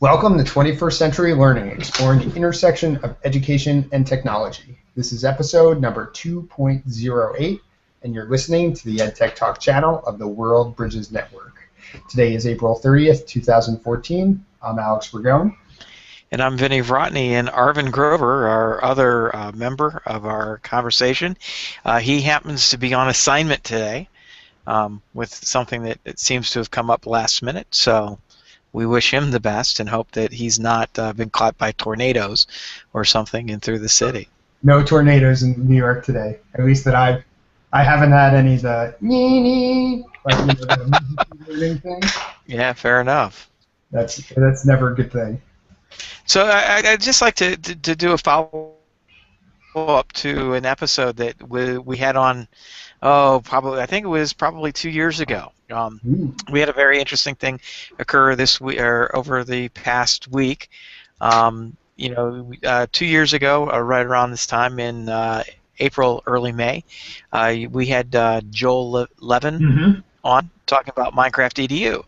Welcome to 21st Century Learning, exploring the intersection of education and technology. This is episode number 2.08, and you're listening to the EdTech Talk channel of the World Bridges Network. Today is April 30th, 2014. I'm Alex Burgone. And I'm Vinny Vrotny, and Arvin Grover, our other member of our conversation. He happens to be on assignment today with something that it seems to have come up last minute, so we wish him the best and hope that he's not been caught by tornadoes or something in through the city. No tornadoes in New York today, at least that I haven't had any of the the thing. Yeah, fair enough. That's never a good thing. So I'd just like to do a follow-up to an episode that we had on, I think it was probably 2 years ago. We had a very interesting thing occur this week, or over the past week. 2 years ago, right around this time in April, early May, we had Joel Levin on talking about Minecraft EDU.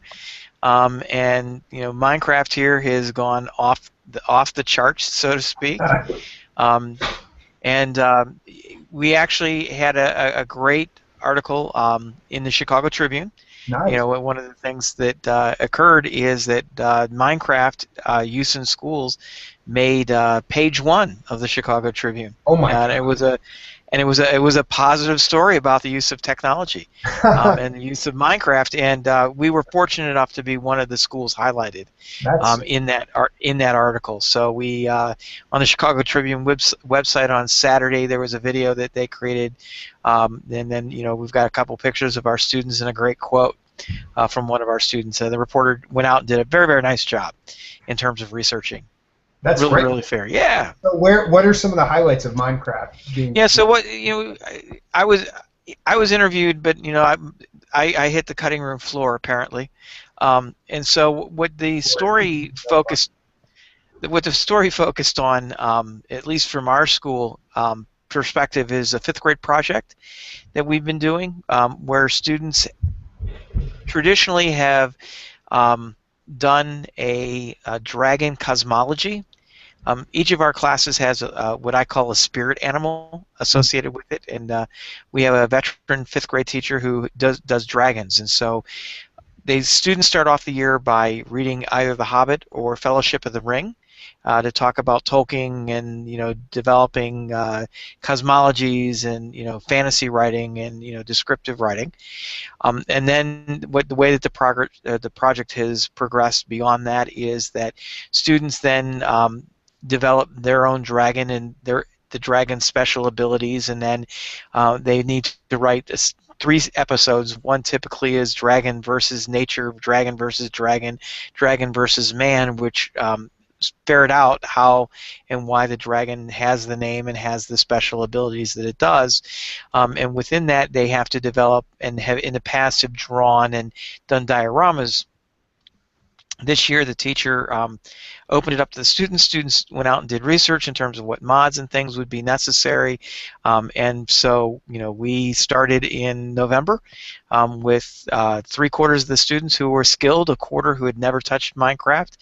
Minecraft here has gone off the charts, so to speak. We actually had a great article in the Chicago Tribune. Nice. One of the things that occurred is that Minecraft use in schools made page 1 of the Chicago Tribune. Oh my! And it was a positive story about the use of technology and the use of Minecraft, and we were fortunate enough to be one of the schools highlighted in that article. So we on the Chicago Tribune website on Saturday, there was a video that they created, and then we've got a couple pictures of our students and a great quote from one of our students. The reporter went out and did a very, very nice job in terms of researching. That's really, great. really fair. Yeah. So what are some of the highlights of Minecraft? So what I was interviewed, but I hit the cutting room floor apparently, and so what the story focused on, at least from our school perspective, is a 5th grade project that we've been doing, where students traditionally have done a dragon cosmology. Each of our classes has what I call a spirit animal associated with it, and we have a veteran 5th grade teacher who does dragons. And so the students start off the year by reading either The Hobbit or Fellowship of the Ring to talk about Tolkien and developing cosmologies and fantasy writing and descriptive writing. And then the way that the project has progressed beyond that is that students then develop their own dragon and the dragon's special abilities, and then they need to write 3 episodes. One typically is dragon versus nature, dragon versus dragon, dragon versus man, which ferret out how and why the dragon has the name and has the special abilities that it does. And within that, they have to develop and have in the past have drawn and done dioramas. This year, the teacher opened it up to the students. Students went out and did research in terms of what mods and things would be necessary. And so, we started in November with 3/4 of the students who were skilled, a quarter who had never touched Minecraft.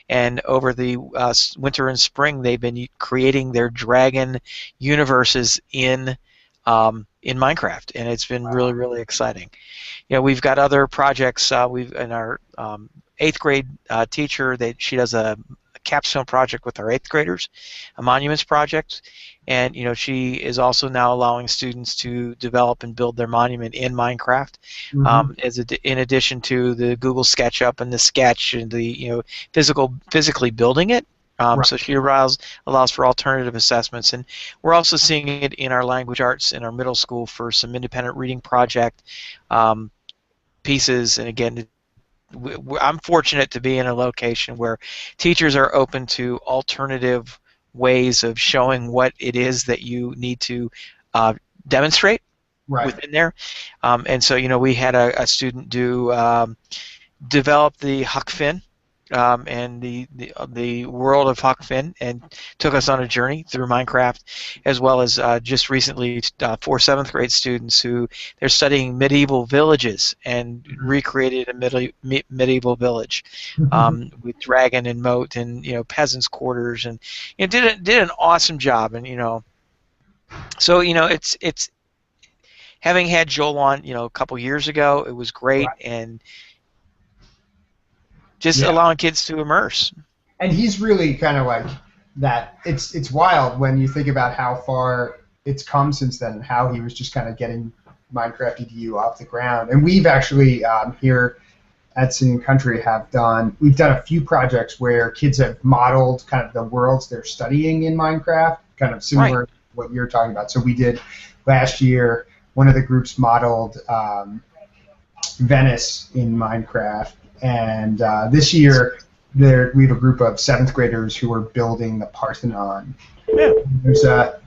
And over the winter and spring, they've been creating their dragon universes in Minecraft, and it's been really, really exciting. We've got other projects. We've in our 8th grade teacher, she does a capstone project with our 8th graders, a monuments project, and she is also now allowing students to develop and build their monument in Minecraft, in addition to the Google SketchUp and the Sketch and the physically building it. So she allows for alternative assessments, and we're also seeing it in our language arts in our middle school for some independent reading project pieces. And again, I'm fortunate to be in a location where teachers are open to alternative ways of showing what it is that you need to demonstrate within there. And so we had a student develop the Huck Finn and the world of Huck Finn, and took us on a journey through Minecraft, as well as just recently 4 7th grade students who they're studying medieval villages and recreated a medieval village with dragon and moat and peasants' quarters, and did an awesome job. And so it's having had Joel on a couple years ago, it was great. Right. And just Yeah. allowing kids to immerse. And he's really kind of like that. It's wild when you think about how far it's come since then, and how he was just kind of getting Minecraft EDU off the ground. And we've actually here at Singing Country we've done a few projects where kids have modeled kind of the worlds they're studying in Minecraft, kind of similar to what you're talking about. So we did last year, one of the groups modeled Venice in Minecraft, and this year we have a group of 7th graders who are building the Parthenon. Yeah. There's a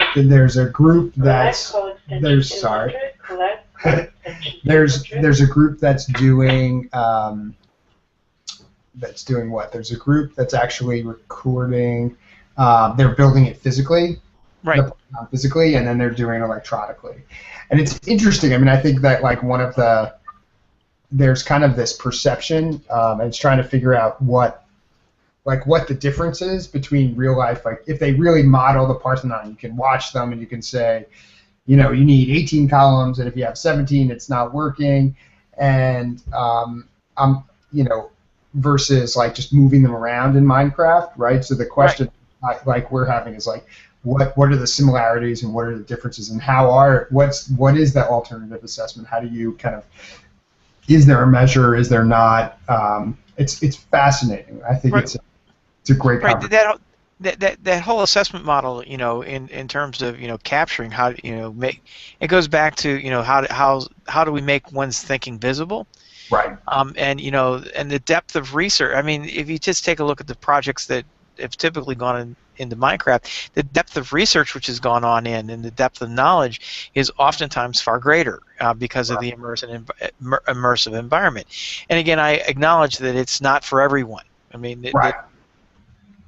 group that's there's a group that's doing what? There's a group that's actually recording. They're building it physically, Right. Physically, and then they're doing it electronically. And it's interesting. I mean, I think that like there's kind of this perception, and it's trying to figure out what the difference is between real life. Like if they really model the Parthenon, you can watch them and you can say, you need 18 columns, and if you have 17, it's not working. And versus like just moving them around in Minecraft, right? So the question like we're having is like, what are the similarities and what are the differences, and what is that alternative assessment? How do you kind of, is there a measure? Is there not? It's fascinating. I think it's a great conversation. That whole assessment model, in terms of capturing how make it goes back to how do we make one's thinking visible, right? And and the depth of research. I mean, if you just take a look at the projects that have typically gone into Minecraft, the depth of research which has gone on and the depth of knowledge is oftentimes far greater because of the immersive environment. And again, I acknowledge that it's not for everyone. I mean,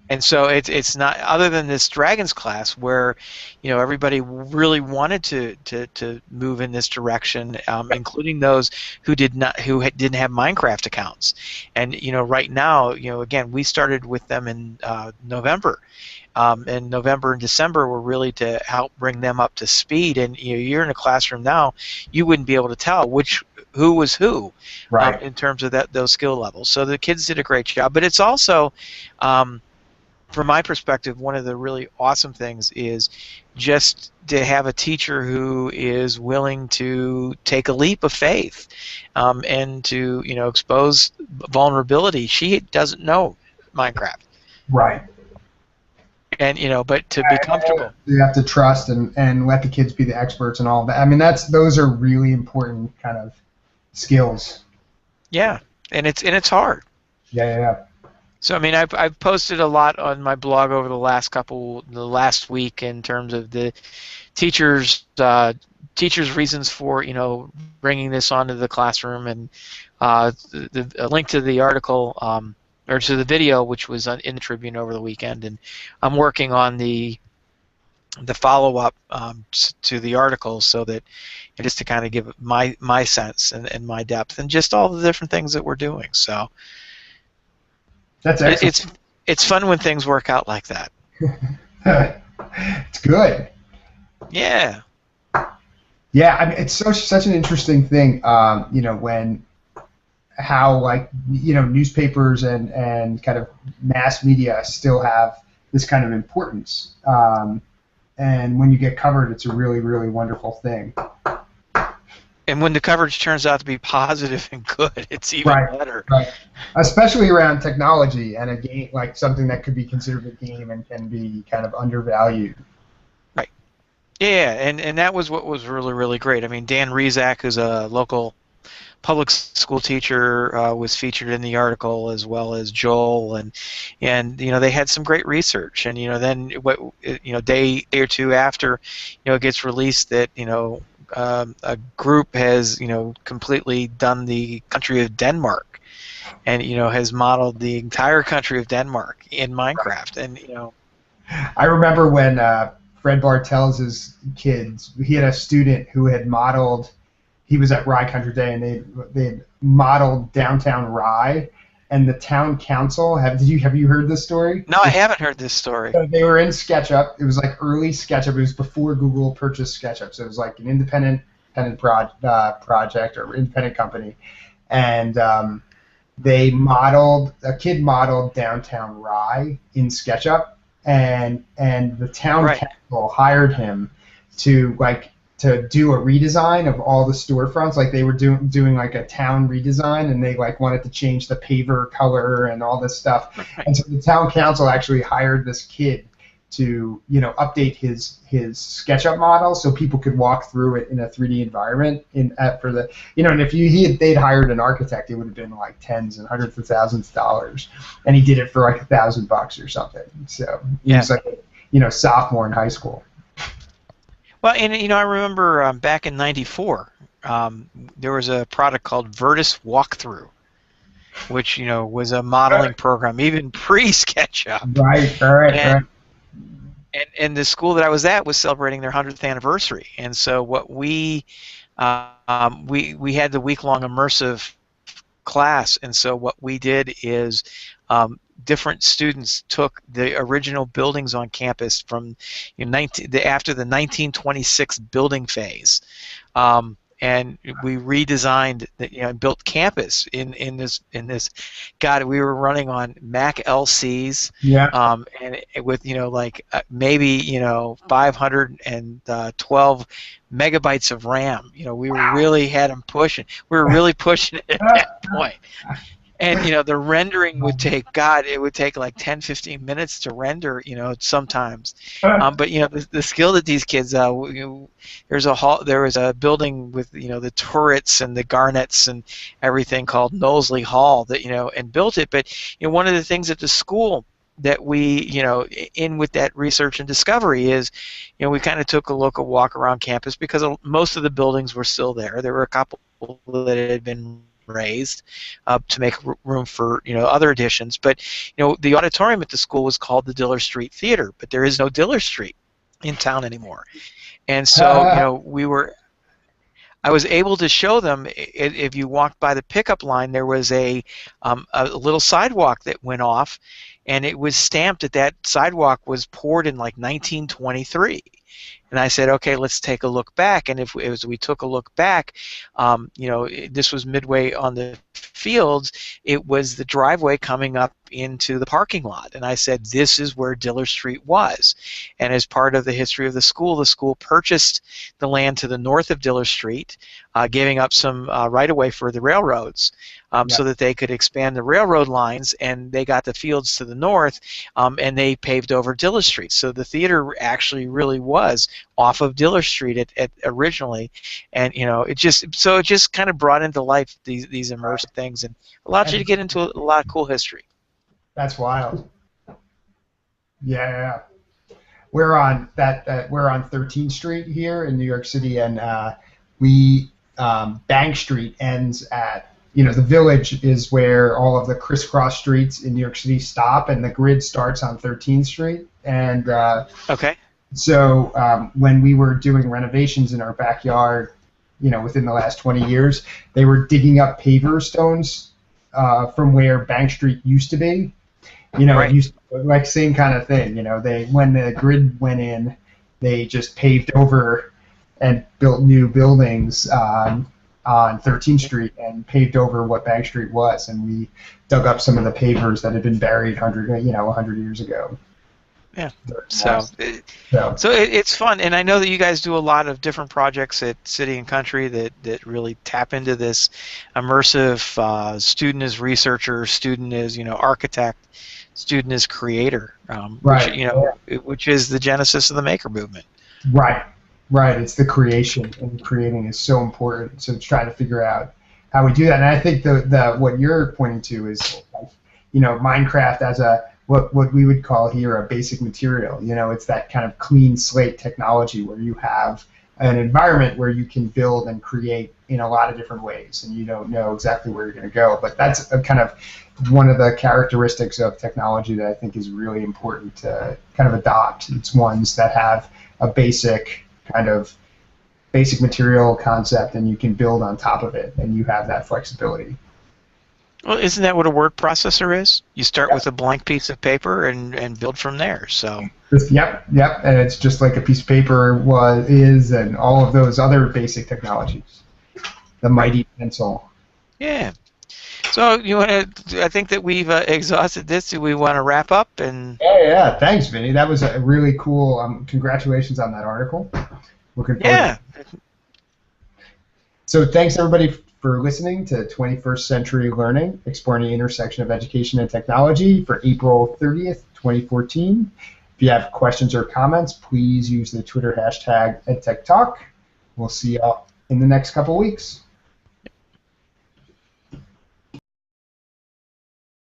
and so it's not, other than this Dragons class where everybody really wanted to move in this direction, including those who didn't have Minecraft accounts. And right now, again, we started with them in November. And November and December were really to help bring them up to speed. And you're in a classroom now, you wouldn't be able to tell who was who, right, in terms of those skill levels. So the kids did a great job. But it's also, from my perspective, one of the really awesome things is just to have a teacher who is willing to take a leap of faith, and to expose vulnerability. She doesn't know Minecraft, right? And but to be comfortable, you have to trust and let the kids be the experts and all of that. I mean, those are really important kind of skills. Yeah, and it's hard. Yeah. So I mean, I've posted a lot on my blog over the last week in terms of the teachers' reasons for bringing this onto the classroom, and a link to the article or to the video which was in the Tribune over the weekend, and I'm working on the follow-up to the article, so that just to kind of give my sense and my depth and just all the different things that we're doing. So. That's excellent. It's fun when things work out like that. It's good. Yeah. Yeah, I mean, it's such an interesting thing. When how newspapers and kind of mass media still have this kind of importance, and when you get covered, it's a really, really wonderful thing. And when the coverage turns out to be positive and good, it's even better. Right. Especially around technology and a game, like something that could be considered a game and can be kind of undervalued. Right. Yeah, and that was what was really, really great. I mean, Dan Rezak, who's a local public school teacher, was featured in the article, as well as Joel, and they had some great research. And then day or two after it gets released that a group has completely done the country of Denmark, and has modeled the entire country of Denmark in Minecraft. And I remember when Fred Bartels' kids, he had a student who had modeled. He was at Rye Country Day, and they had modeled downtown Rye, and the town council. Have you heard this story? No, I haven't heard this story. So they were in SketchUp. It was like early SketchUp. It was before Google purchased SketchUp, so it was like an independent project or independent company, and a kid modeled downtown Rye in SketchUp, and the town council hired him to do a redesign of all the storefronts. Like they were doing like a town redesign, and they like wanted to change the paver color and all this stuff. And so the town council actually hired this kid to update his SketchUp model so people could walk through it in a 3D environment. And if they'd hired an architect, it would have been like tens and hundreds of thousands of dollars, and he did it for like $1,000 or something. So he was like sophomore in high school. Well, and I remember back in '94, there was a product called Vertus Walkthrough, which was a modeling program, even pre-SketchUp. Right. And the school that I was at was celebrating their 100th anniversary, and so what we had the week-long immersive class, and so what we did is different students took the original buildings on campus from after the 1926 building phase, and we redesigned built campus in this. God, we were running on Mac LCs, and with maybe 512 megabytes of RAM. We really had them pushing. We were really pushing it at that point. And the rendering would take like 10-15 minutes to render, sometimes. But the skill that these kids, there was a building with the turrets and the garnets and everything called Knowsley Hall that and built it. But one of the things at the school that we in with that research and discovery is we kind of took a walk around campus because most of the buildings were still there. There were a couple that had been raised to make room for other additions, but the auditorium at the school was called the Diller Street Theater, but there is no Diller Street in town anymore. And so I was able to show them, if you walked by the pickup line, there was a little sidewalk that went off, and it was stamped that sidewalk was poured in like 1923. And I said, okay, let's take a look back. And as we took a look back, this was midway on the fields. It was the driveway coming up into the parking lot. And I said, this is where Diller Street was. And as part of the history of the school purchased the land to the north of Diller Street, giving up some right-of-way for the railroads so that they could expand the railroad lines, and they got the fields to the north, and they paved over Diller Street. So the theater actually really was off of Diller Street originally, and it just kind of brought into life these immersive things and allowed you to get into a lot of cool history. That's wild. Yeah. We're on 13th Street here in New York City, and Bank Street ends at the Village is where all of the crisscross streets in New York City stop, and the grid starts on 13th Street. And okay. So when we were doing renovations in our backyard, within the last 20 years, they were digging up paver stones from where Bank Street used to be. Right. It used to, like same kind of thing. When the grid went in, they just paved over and built new buildings on 13th Street and paved over what Bank Street was, and we dug up some of the pavers that had been buried 100 years ago. Yeah. So it's fun, and I know that you guys do a lot of different projects at City and Country that really tap into this immersive. Student is researcher, student is architect, student is creator. Which is the genesis of the maker movement. Right. It's the creation, and creating is so important. So trying to figure out how we do that, and I think the what you're pointing to is Minecraft as what we would call here a basic material. It's that kind of clean slate technology where you have an environment where you can build and create in a lot of different ways, and you don't know exactly where you're going to go. But that's a kind of one of the characteristics of technology that I think is really important to kind of adopt. It's ones that have a basic material concept, and you can build on top of it, and you have that flexibility. Well, isn't that what a word processor is? You start with a blank piece of paper and build from there. So. Yep, and it's just like a piece of paper is, and all of those other basic technologies. The mighty pencil. Yeah. So you want to? I think that we've exhausted this. Do we want to wrap up? And yeah. Thanks, Vinny. That was a really cool. Congratulations on that article. Looking forward. Yeah. So thanks everybody for listening to 21st Century Learning, Exploring the Intersection of Education and Technology for April 30th, 2014. If you have questions or comments, please use the Twitter hashtag EdTechTalk. We'll see you all in the next couple weeks.